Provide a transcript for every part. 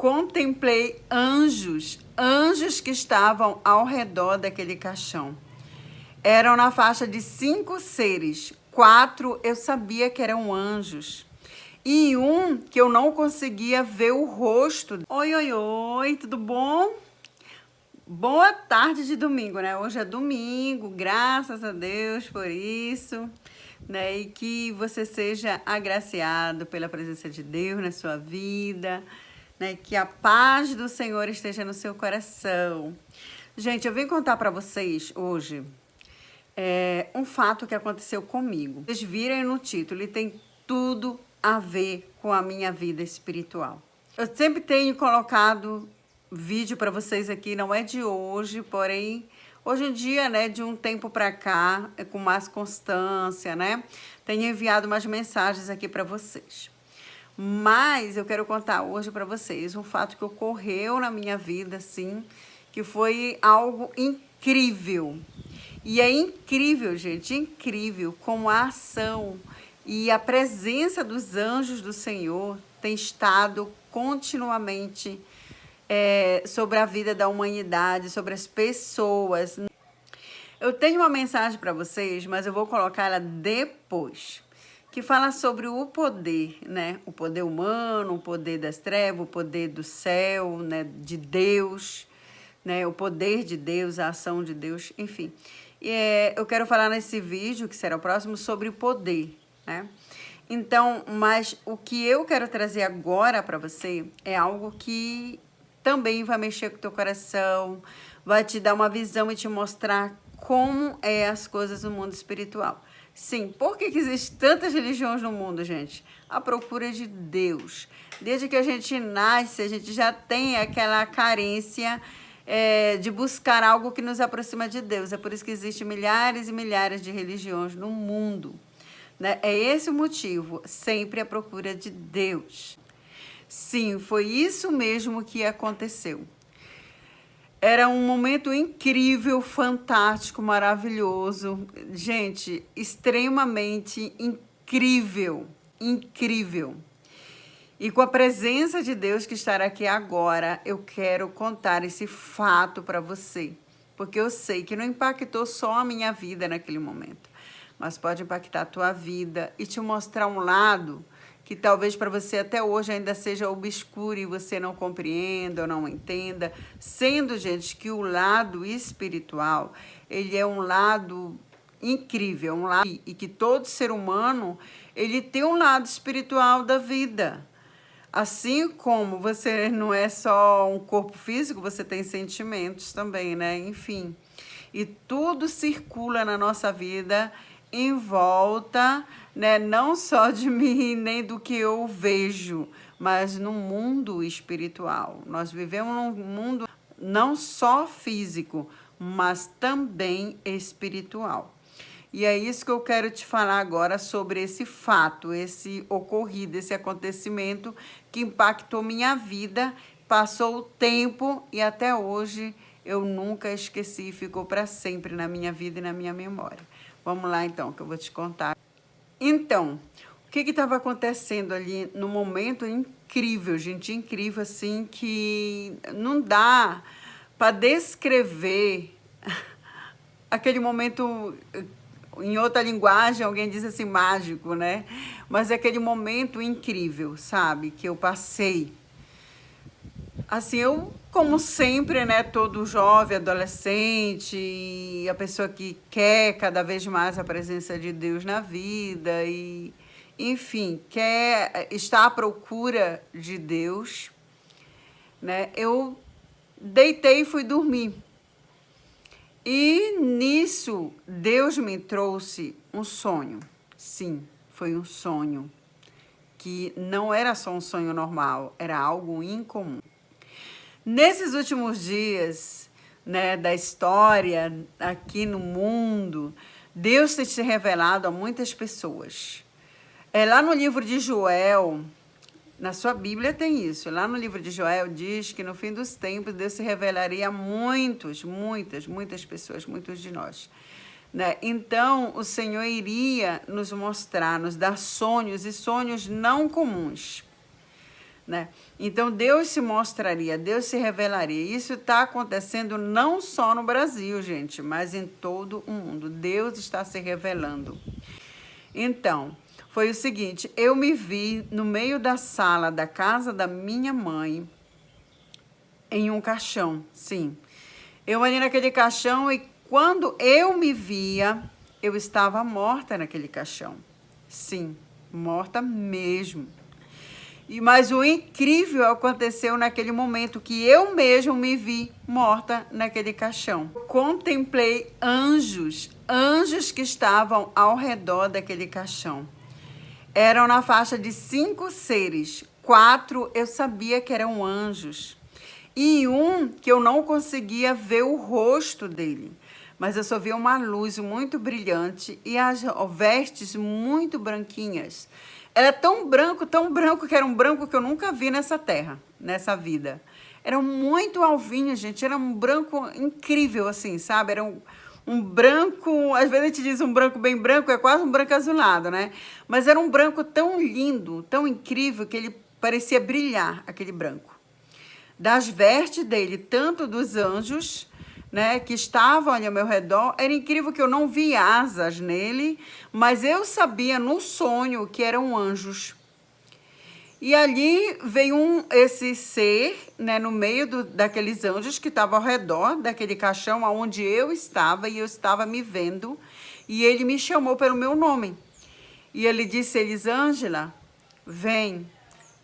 contemplei anjos, anjos que estavam ao redor daquele caixão. Eram na faixa de 5 seres. 4 eu sabia que eram anjos. E um que eu não conseguia ver o rosto. Oi, oi, oi, tudo bom? Boa tarde de domingo, né? Hoje é domingo, graças a Deus por isso, né? E que você seja agraciado pela presença de Deus na sua vida, né? Que a paz do Senhor esteja no seu coração. Gente, eu vim contar para vocês hoje um fato que aconteceu comigo. Vocês viram no título, ele tem tudo a ver com a minha vida espiritual. Eu sempre tenho colocado vídeo para vocês aqui, não é de hoje, porém, hoje em dia, né, de um tempo para cá, com mais constância, né, tenho enviado umas mensagens aqui para vocês. Mas eu quero contar hoje para vocês um fato que ocorreu na minha vida, assim, que foi algo incrível. E é incrível, gente, incrível como a ação e a presença dos anjos do Senhor tem estado continuamente sobre a vida da humanidade, sobre as pessoas. Eu tenho uma mensagem para vocês, mas eu vou colocar ela depois, que fala sobre o poder, né? O poder humano, o poder das trevas, o poder do céu, né? De Deus, né? O poder de Deus, a ação de Deus, enfim. Eu quero falar nesse vídeo, que será o próximo, sobre o poder, né? Então, mas o que eu quero trazer agora para você é algo que também vai mexer com o teu coração, vai te dar uma visão e te mostrar como é as coisas no mundo espiritual. Sim, por que existem tantas religiões no mundo, gente? A procura de Deus. Desde que a gente nasce, a gente já tem aquela carência de buscar algo que nos aproxima de Deus. É por isso que existem milhares e milhares de religiões no mundo, né? É esse o motivo, sempre a procura de Deus. Sim, foi isso mesmo que aconteceu. Era um momento incrível, fantástico, maravilhoso. Gente, extremamente incrível, incrível. E com a presença de Deus que estará aqui agora, eu quero contar esse fato para você. Porque eu sei que não impactou só a minha vida naquele momento, mas pode impactar a tua vida e te mostrar um lado que talvez para você até hoje ainda seja obscuro e você não compreenda ou não entenda, sendo, gente, que o lado espiritual, ele é um lado incrível, um lado, e que todo ser humano, ele tem um lado espiritual da vida. Assim como você não é só um corpo físico, você tem sentimentos também, né? Enfim, e tudo circula na nossa vida em volta, né? Não só de mim, nem do que eu vejo, mas no mundo espiritual. Nós vivemos num mundo não só físico, mas também espiritual. E é isso que eu quero te falar agora sobre esse fato, esse ocorrido, esse acontecimento que impactou minha vida, passou o tempo e até hoje eu nunca esqueci, ficou para sempre na minha vida e na minha memória. Vamos lá então, que eu vou te contar. Então, o que estava acontecendo ali no momento incrível, gente, incrível assim, que não dá para descrever aquele momento. Em outra linguagem, alguém diz assim, mágico, né? Mas é aquele momento incrível, sabe? Que eu passei. Assim, eu, como sempre, né? Todo jovem, adolescente, a pessoa que quer cada vez mais a presença de Deus na vida e, enfim, quer estar à procura de Deus, né? Eu deitei e fui dormir. E nisso, Deus me trouxe um sonho. Sim, foi um sonho que não era só um sonho normal, era algo incomum. Nesses últimos dias, né, da história aqui no mundo, Deus tem se revelado a muitas pessoas. Lá no livro de Joel, na sua Bíblia tem isso. Lá no livro de Joel diz que no fim dos tempos Deus se revelaria a muitas pessoas, muitos de nós, né? Então o Senhor iria nos mostrar, nos dar sonhos e sonhos não comuns, né? Então Deus se mostraria, Deus se revelaria. Isso está acontecendo não só no Brasil, gente, mas em todo o mundo. Deus está se revelando. Então, foi o seguinte, eu me vi no meio da sala da casa da minha mãe, em um caixão, sim. Eu ali naquele caixão e quando eu me via, eu estava morta naquele caixão. Sim, morta mesmo. Mas o incrível aconteceu naquele momento que eu mesmo me vi morta naquele caixão. Contemplei anjos, anjos que estavam ao redor daquele caixão. Eram na faixa de 5 seres. 4 eu sabia que eram anjos. E um que eu não conseguia ver o rosto dele. Mas eu só via uma luz muito brilhante e as vestes muito branquinhas. Era tão branco, que era um branco que eu nunca vi nessa terra, nessa vida. Era muito alvinho, gente. Era um branco incrível, assim, sabe? Era um branco, às vezes a gente diz um branco bem branco, é quase um branco azulado, né? Mas era um branco tão lindo, tão incrível, que ele parecia brilhar, aquele branco. Das vestes dele, tanto dos anjos, né, que estavam ali ao meu redor, era incrível que eu não vi asas nele, mas eu sabia no sonho que eram anjos. E ali veio esse ser, né, no meio daqueles anjos que estavam ao redor daquele caixão onde eu estava, e eu estava me vendo, e ele me chamou pelo meu nome. E ele disse, Elisângela, vem.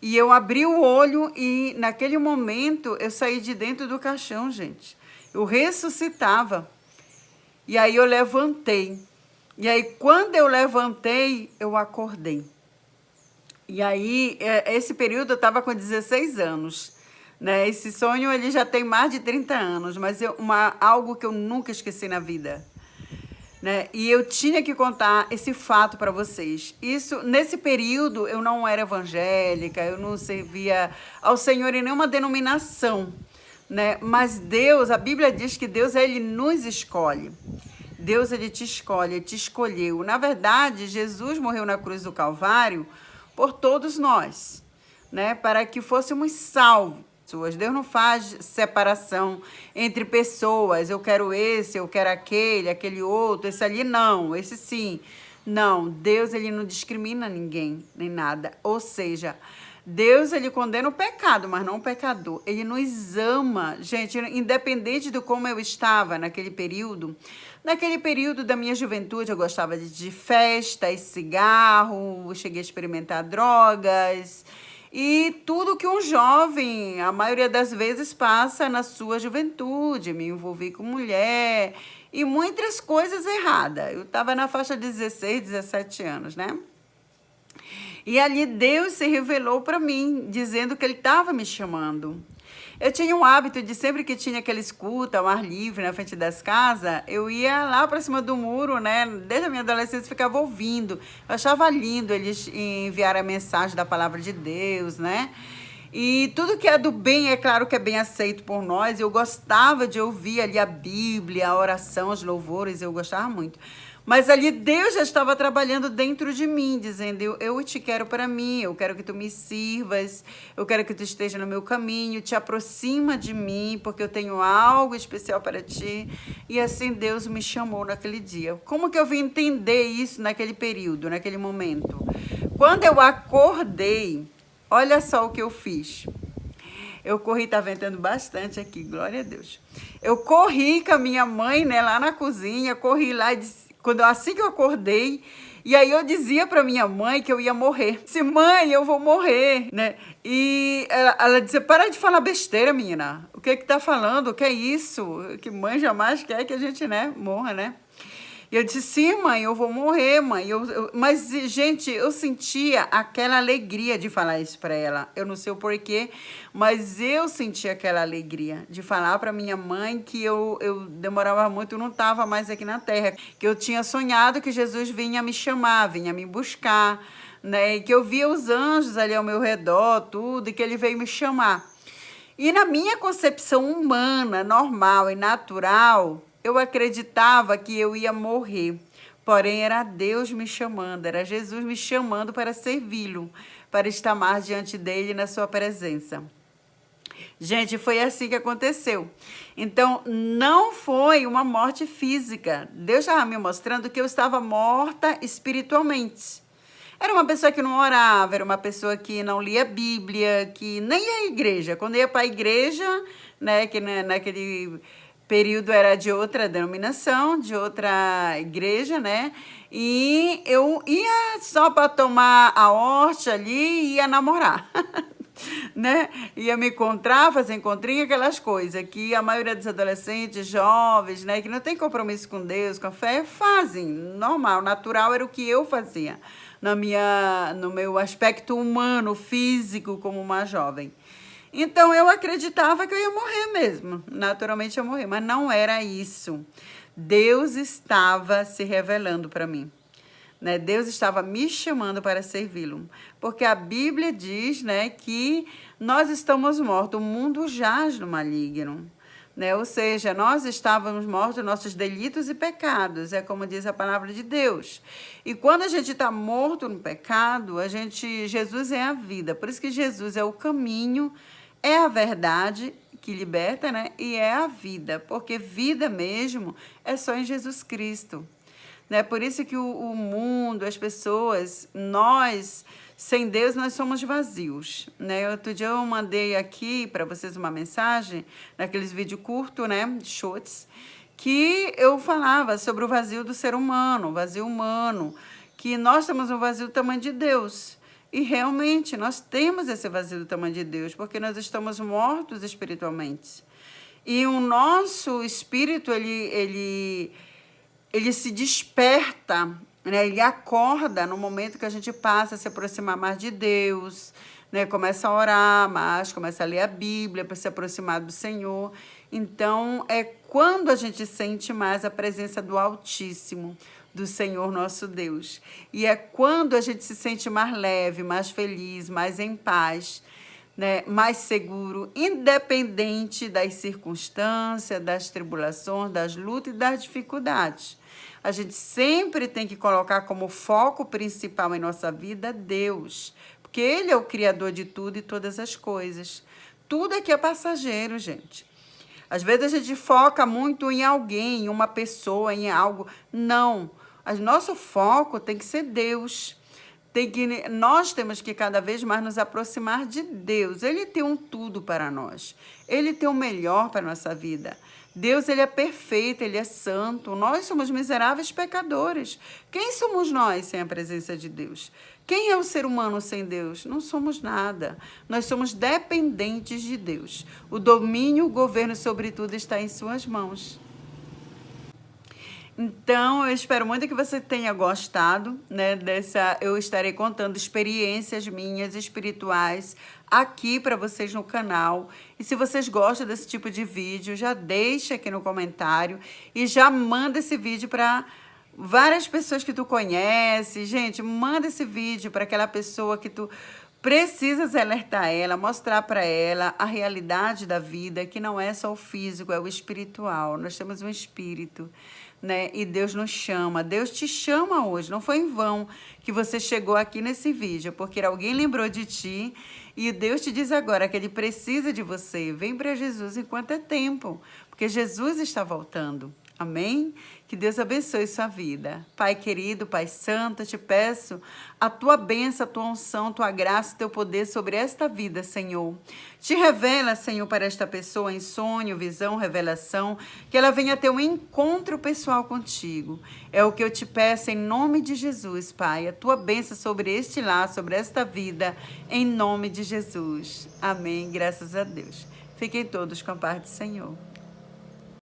E eu abri o olho e naquele momento eu saí de dentro do caixão, gente. Eu ressuscitava. E aí eu levantei. E aí quando eu levantei, eu acordei. E aí, esse período eu estava com 16 anos. Né? Esse sonho ele já tem mais de 30 anos, mas algo que eu nunca esqueci na vida. Né? E eu tinha que contar esse fato para vocês. Nesse período, eu não era evangélica, eu não servia ao Senhor em nenhuma denominação. Né? Mas Deus, a Bíblia diz que Deus, ele nos escolhe. Deus, ele te escolhe, ele te escolheu. Na verdade, Jesus morreu na cruz do Calvário por todos nós, né? Para que fôssemos salvos. Deus não faz separação entre pessoas. Eu quero esse, eu quero aquele outro, esse ali não, esse sim. Não, Deus, ele não discrimina ninguém, nem nada. Ou seja, Deus, ele condena o pecado, mas não o pecador. Ele nos ama. Gente, independente de como eu estava naquele período da minha juventude, eu gostava de festas, cigarro, eu cheguei a experimentar drogas e tudo que um jovem, a maioria das vezes, passa na sua juventude. Me envolvi com mulher e muitas coisas erradas. Eu estava na faixa de 16, 17 anos, né? E ali Deus se revelou para mim, dizendo que ele estava me chamando. Eu tinha um hábito de sempre que tinha aqueles cultos ao ar livre na frente das casas, eu ia lá para cima do muro, né? Desde a minha adolescência ficava ouvindo. Eu achava lindo eles enviarem a mensagem da palavra de Deus, né? E tudo que é do bem, é claro que é bem aceito por nós. Eu gostava de ouvir ali a Bíblia, a oração, os louvores, eu gostava muito. Mas ali Deus já estava trabalhando dentro de mim, dizendo, eu te quero para mim, eu quero que tu me sirvas, eu quero que tu esteja no meu caminho, te aproxima de mim, porque eu tenho algo especial para ti. E assim Deus me chamou naquele dia. Como que eu vim entender isso naquele período, naquele momento? Quando eu acordei, olha só o que eu fiz. Eu corri, tá ventando bastante aqui, glória a Deus. Eu corri com a minha mãe, né, lá na cozinha, corri lá e disse, assim que eu acordei, e aí eu dizia para minha mãe que eu ia morrer. Disse, mãe, eu vou morrer, né? E ela dizia, para de falar besteira, menina. O que tá falando? O que é isso? Que mãe jamais quer que a gente, né, morra, né? E eu disse, sim, mãe, eu vou morrer, mãe. Mas, gente, eu sentia aquela alegria de falar isso para ela. Eu não sei o porquê, mas eu sentia aquela alegria de falar para minha mãe que eu demorava muito, eu não estava mais aqui na Terra. Que eu tinha sonhado que Jesus vinha me chamar, vinha me buscar, né? E que eu via os anjos ali ao meu redor, tudo, e que ele veio me chamar. E na minha concepção humana, normal e natural, eu acreditava que eu ia morrer, porém era Deus me chamando, era Jesus me chamando para servi-lo, para estar mais diante dele na sua presença. Gente, foi assim que aconteceu. Então, não foi uma morte física. Deus estava me mostrando que eu estava morta espiritualmente. Era uma pessoa que não orava, era uma pessoa que não lia Bíblia, que nem ia à igreja. Quando ia para a igreja, né, que naquele período era de outra denominação, de outra igreja, né? E eu ia só para tomar a horta ali e ia namorar. Né? Ia me encontrar, fazer encontrinho, aquelas coisas que a maioria dos adolescentes, jovens, né, que não tem compromisso com Deus, com a fé, fazem. Normal, natural era o que eu fazia no meu aspecto humano, físico, como uma jovem. Então eu acreditava que eu ia morrer mesmo, naturalmente eu ia morrer, mas não era isso. Deus estava se revelando para mim. Né? Deus estava me chamando para servi-lo, porque a Bíblia diz, né, que nós estamos mortos, o mundo jaz no maligno, né? Ou seja, nós estávamos mortos, nossos delitos e pecados, é como diz a palavra de Deus. E quando a gente está morto no pecado, Jesus é a vida, por isso que Jesus é o caminho, é a verdade que liberta, né? E é a vida, porque vida mesmo é só em Jesus Cristo. Né? Por isso que o mundo, as pessoas, nós, sem Deus, nós somos vazios. Né? Outro dia eu mandei aqui para vocês uma mensagem, naqueles vídeos curtos, né, shorts, que eu falava sobre o vazio do ser humano, o vazio humano, que nós temos um vazio do tamanho de Deus. E realmente nós temos esse vazio do tamanho de Deus, porque nós estamos mortos espiritualmente. E o nosso espírito, ele se desperta, né? Ele acorda no momento que a gente passa a se aproximar mais de Deus, né? Começa a orar mais, começa a ler a Bíblia para se aproximar do Senhor. Então, é quando a gente sente mais a presença do Altíssimo, do Senhor nosso Deus. E é quando a gente se sente mais leve, mais feliz, mais em paz, né, mais seguro, independente das circunstâncias, das tribulações, das lutas e das dificuldades. A gente sempre tem que colocar como foco principal em nossa vida Deus, porque Ele é o Criador de tudo e todas as coisas. Tudo aqui é passageiro, gente. Às vezes a gente foca muito em alguém, em uma pessoa, em algo. Não. O nosso foco tem que ser Deus. Nós temos que cada vez mais nos aproximar de Deus. Ele tem um tudo para nós. Ele tem o melhor para a nossa vida. Deus, ele é perfeito, ele é santo. Nós somos miseráveis pecadores. Quem somos nós sem a presença de Deus? Quem é o ser humano sem Deus? Não somos nada. Nós somos dependentes de Deus. O domínio, o governo sobre tudo está em suas mãos. Então, eu espero muito que você tenha gostado, né, eu estarei contando experiências minhas espirituais aqui para vocês no canal. E se vocês gostam desse tipo de vídeo, já deixa aqui no comentário e já manda esse vídeo para várias pessoas que tu conhece. Gente, manda esse vídeo para aquela pessoa que tu precisas alertar ela, mostrar para ela a realidade da vida, que não é só o físico, é o espiritual. Nós temos um espírito, né? E Deus nos chama. Deus te chama hoje. Não foi em vão que você chegou aqui nesse vídeo, porque alguém lembrou de ti e Deus te diz agora que Ele precisa de você. Vem para Jesus enquanto é tempo, porque Jesus está voltando. Amém? Que Deus abençoe sua vida. Pai querido, Pai santo, eu te peço a tua bênção, a tua unção, tua graça, teu poder sobre esta vida, Senhor. Te revela, Senhor, para esta pessoa em sonho, visão, revelação, que ela venha ter um encontro pessoal contigo. É o que eu te peço em nome de Jesus, Pai. A tua bênção sobre este lar, sobre esta vida, em nome de Jesus. Amém. Graças a Deus. Fiquem todos com a paz do Senhor.